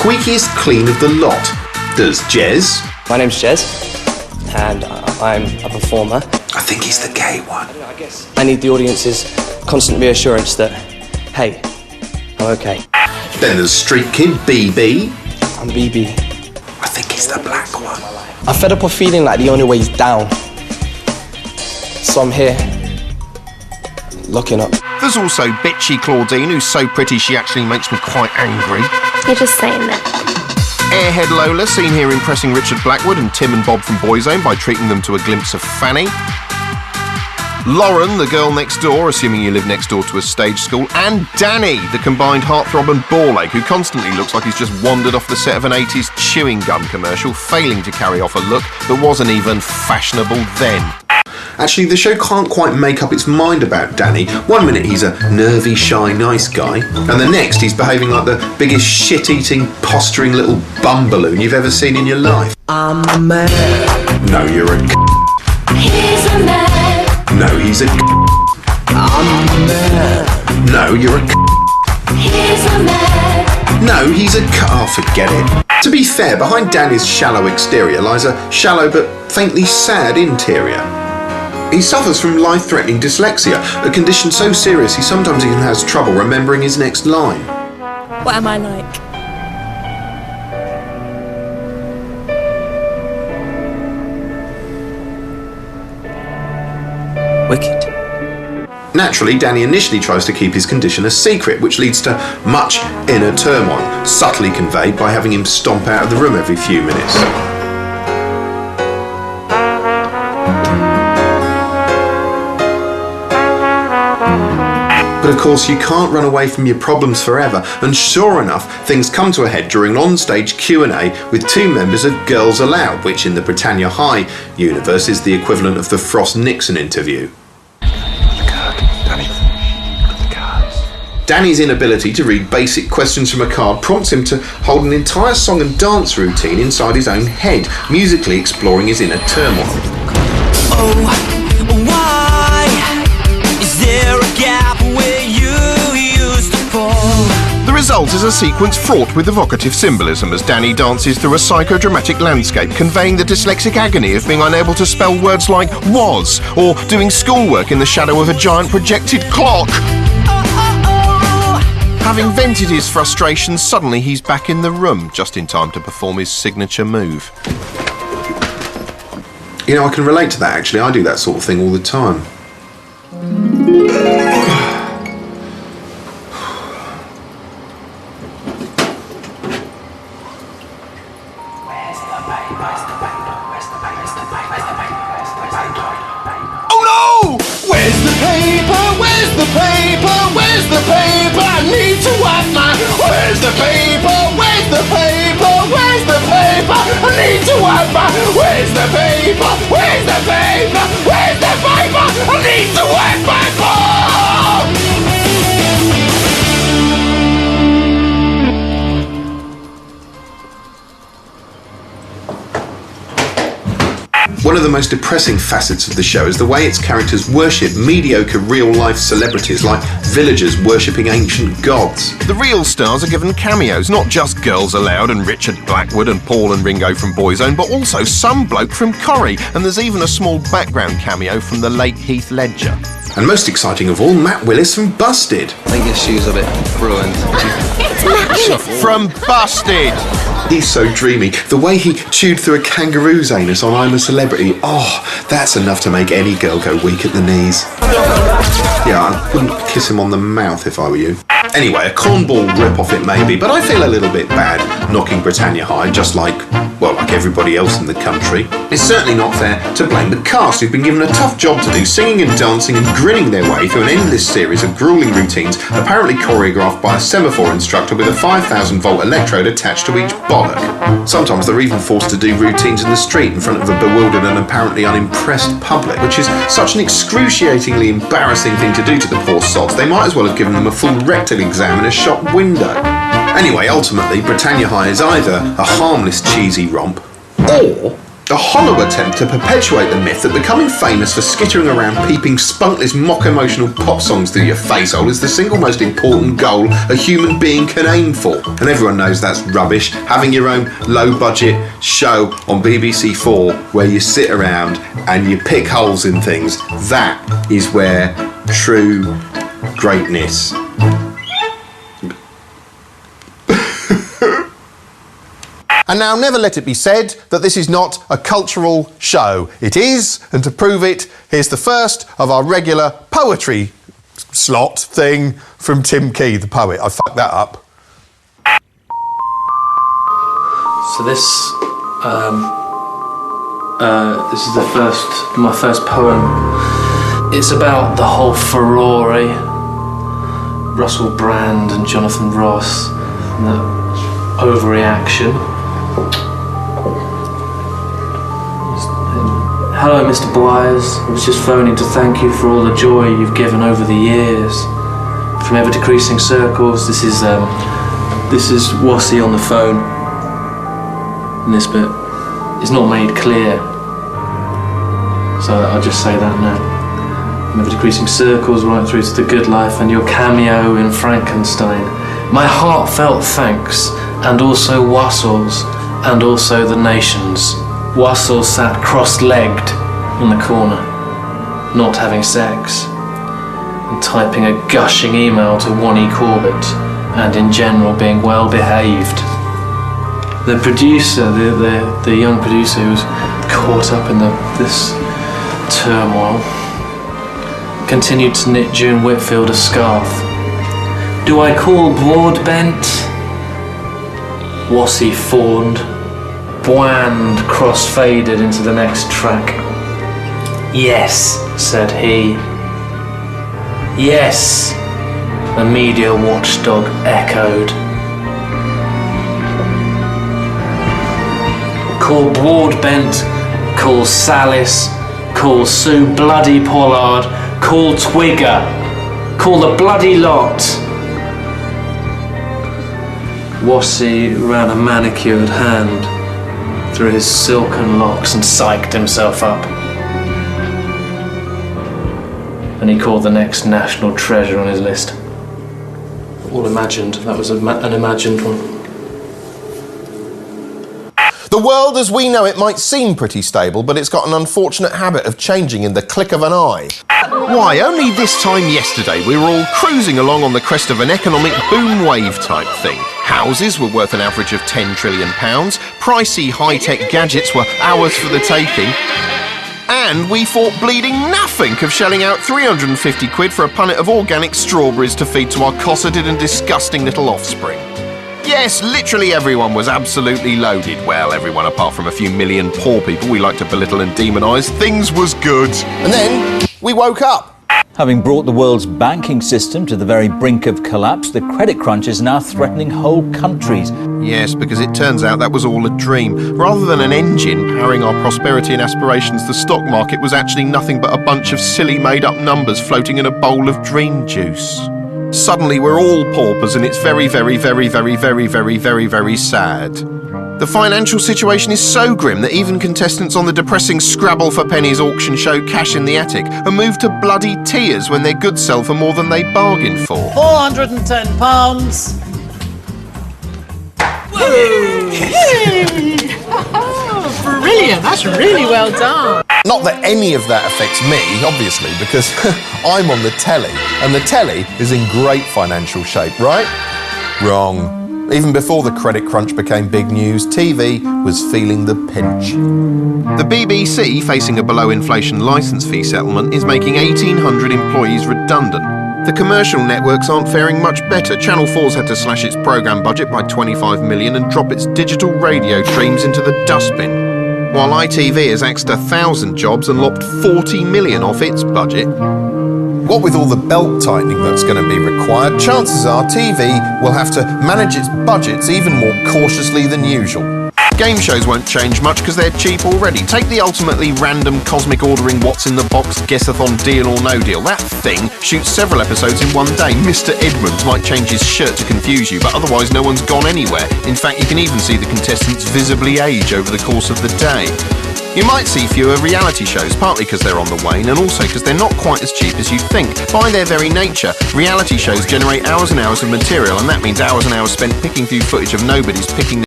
squeakiest clean of the lot. Does Jez? My name's Jez, and I'm a performer. I think he's the gay one. I guess I need the audience's constant reassurance that, hey, I'm okay. Then there's Street Kid, BB. I'm BB. I think he's the black one. I'm fed up of feeling like the only way is down. So I'm here, looking up. There's also bitchy Claudine, who's so pretty she actually makes me quite angry. You're just saying that. Airhead Lola, seen here impressing Richard Blackwood and Tim and Bob from Boyzone by treating them to a glimpse of Fanny. Lauren, the girl next door, assuming you live next door to a stage school. And Danny, the combined heartthrob and ball ache, who constantly looks like he's just wandered off the set of an 80s chewing gum commercial, failing to carry off a look that wasn't even fashionable then. Actually, the show can't quite make up its mind about Danny. One minute he's a nervy, shy, nice guy, and the next he's behaving like the biggest shit-eating, posturing little bum balloon you've ever seen in your life. I'm a man. No, you're a He's a man. No, he's a I'm a man. No, you're a He's a man. No, he's a Oh, forget it. To be fair, behind Danny's shallow exterior lies a shallow but faintly sad interior. He suffers from life-threatening dyslexia, a condition so serious he sometimes even has trouble remembering his next line. What am I like? Wicked. Naturally, Danny initially tries to keep his condition a secret, which leads to much inner turmoil, subtly conveyed by having him stomp out of the room every few minutes. But of course, you can't run away from your problems forever, and sure enough, things come to a head during an on-stage Q&A with two members of Girls Aloud, which in the Britannia High universe is the equivalent of the Frost-Nixon interview. Danny's inability to read basic questions from a card prompts him to hold an entire song and dance routine inside his own head, musically exploring his inner turmoil. Oh, why is there a gap where you used to fall? The result is a sequence fraught with evocative symbolism as Danny dances through a psychodramatic landscape, conveying the dyslexic agony of being unable to spell words like was, or doing schoolwork in the shadow of a giant projected clock. Having vented his frustrations, suddenly he's back in the room, just in time to perform his signature move. You know, I can relate to that actually. I do that sort of thing all the time. Oh no! Where's the paper? Where's the paper? Where's the paper? I need to wipe my... Where's the paper? Where's the paper? Where's the paper? I need to wipe my... Where's the paper? Where's the paper? Where's the paper? I need to wipe my bum! One of the most depressing facets of the show is the way its characters worship mediocre real-life celebrities like villagers worshipping ancient gods. The real stars are given cameos, not just Girls Aloud and Richard Blackwood and Paul and Ringo from Boyzone, but also some bloke from Corrie, and there's even a small background cameo from the late Heath Ledger. And most exciting of all, Matt Willis from Busted. I think his shoe's a bit ruined. From Busted! He's so dreamy. The way he chewed through a kangaroo's anus on I'm a Celebrity, oh, that's enough to make any girl go weak at the knees. Yeah, I wouldn't kiss him on the mouth if I were you. Anyway, a cornball rip-off it may be, but I feel a little bit bad knocking Britannia High, just like, well, like everybody else in the country. It's certainly not fair to blame the cast, who've been given a tough job to do, singing and dancing and grinning their way through an endless series of grueling routines, apparently choreographed by a semaphore instructor with a 5,000-volt electrode attached to each bollock. Sometimes they're even forced to do routines in the street in front of a bewildered and apparently unimpressed public, which is such an excruciatingly embarrassing thing to do to the poor sods, they might as well have given them a full rectal exam in a shop window. Anyway, ultimately, Britannia High is either a harmless cheesy romp, or A hollow attempt to perpetuate the myth that becoming famous for skittering around peeping spunkless mock-emotional pop songs through your facehole is the single most important goal a human being can aim for. And everyone knows that's rubbish. Having your own low-budget show on BBC4 where you sit around and you pick holes in things, that is where true greatness. And now never let it be said that this is not a cultural show. It is, and to prove it, here's the first of our regular poetry slot thing from Tim Key, the poet. I fucked that up. So this is my first poem. It's about the whole furore, Russell Brand and Jonathan Ross, and the overreaction. Hello, Mr. Boyes. I was just phoning to thank you for all the joy you've given over the years. From ever decreasing circles. This is Wassy on the phone. And this bit is not made clear, so I'll just say that now. From ever decreasing circles right through to the good life and your cameo in Frankenstein. My heartfelt thanks, and also Wassell's, and also the nation's. Wassell sat cross-legged in the corner, not having sex, and typing a gushing email to Wonnie Corbett, and in general being well behaved. The producer, the young producer who was caught up in this turmoil, continued to knit June Whitfield a scarf. Do I call Broadbent? Wassy fawned. Bland cross-faded into the next track. Yes, said he. Yes, the media watchdog echoed. Call Broadbent, call Salis, call Sue Bloody Pollard, call Twigger, call the bloody lot. Wassy ran a manicured hand through his silken locks and psyched himself up. And he called the next national treasure on his list. All imagined. That was an imagined one. The world as we know it might seem pretty stable, but it's got an unfortunate habit of changing in the click of an eye. Why, only this time yesterday we were all cruising along on the crest of an economic boom wave type thing. Houses were worth an average of £10 trillion, pricey high-tech gadgets were ours for the taking, and we thought bleeding nothing of shelling out 350 quid for a punnet of organic strawberries to feed to our cosseted and disgusting little offspring. Yes, literally everyone was absolutely loaded. Well, everyone apart from a few million poor people we like to belittle and demonise. Things was good. And then we woke up. Having brought the world's banking system to the very brink of collapse, the credit crunch is now threatening whole countries. Yes, because it turns out that was all a dream. Rather than an engine powering our prosperity and aspirations, the stock market was actually nothing but a bunch of silly made-up numbers floating in a bowl of dream juice. Suddenly we're all paupers and it's very, very, very, very, very, very, very, very sad. The financial situation is so grim that even contestants on the depressing Scrabble for Pennies auction show Cash in the Attic are moved to bloody tears when their goods sell for more than they bargained for. £410. Oh, brilliant, that's really well done. Not that any of that affects me, obviously, because I'm on the telly, and the telly is in great financial shape, right? Wrong. Even before the credit crunch became big news, TV was feeling the pinch. The BBC, facing a below-inflation licence fee settlement, is making 1,800 employees redundant. The commercial networks aren't faring much better. Channel 4's had to slash its programme budget by 25 million and drop its digital radio streams into the dustbin, while ITV has axed 1,000 jobs and lopped 40 million off its budget. What with all the belt tightening that's going to be required, chances are TV will have to manage its budgets even more cautiously than usual. Game shows won't change much because they're cheap already. Take the ultimately random cosmic ordering what's in the box guessathon Deal or No Deal. That thing shoots several episodes in one day. Mr. Edmonds might change his shirt to confuse you, but otherwise no one's gone anywhere. In fact, you can even see the contestants visibly age over the course of the day. You might see fewer reality shows, partly because they're on the wane and also because they're not quite as cheap as you'd think. By their very nature, reality shows generate hours and hours of material, and that means hours and hours spent picking through footage of nobodies picking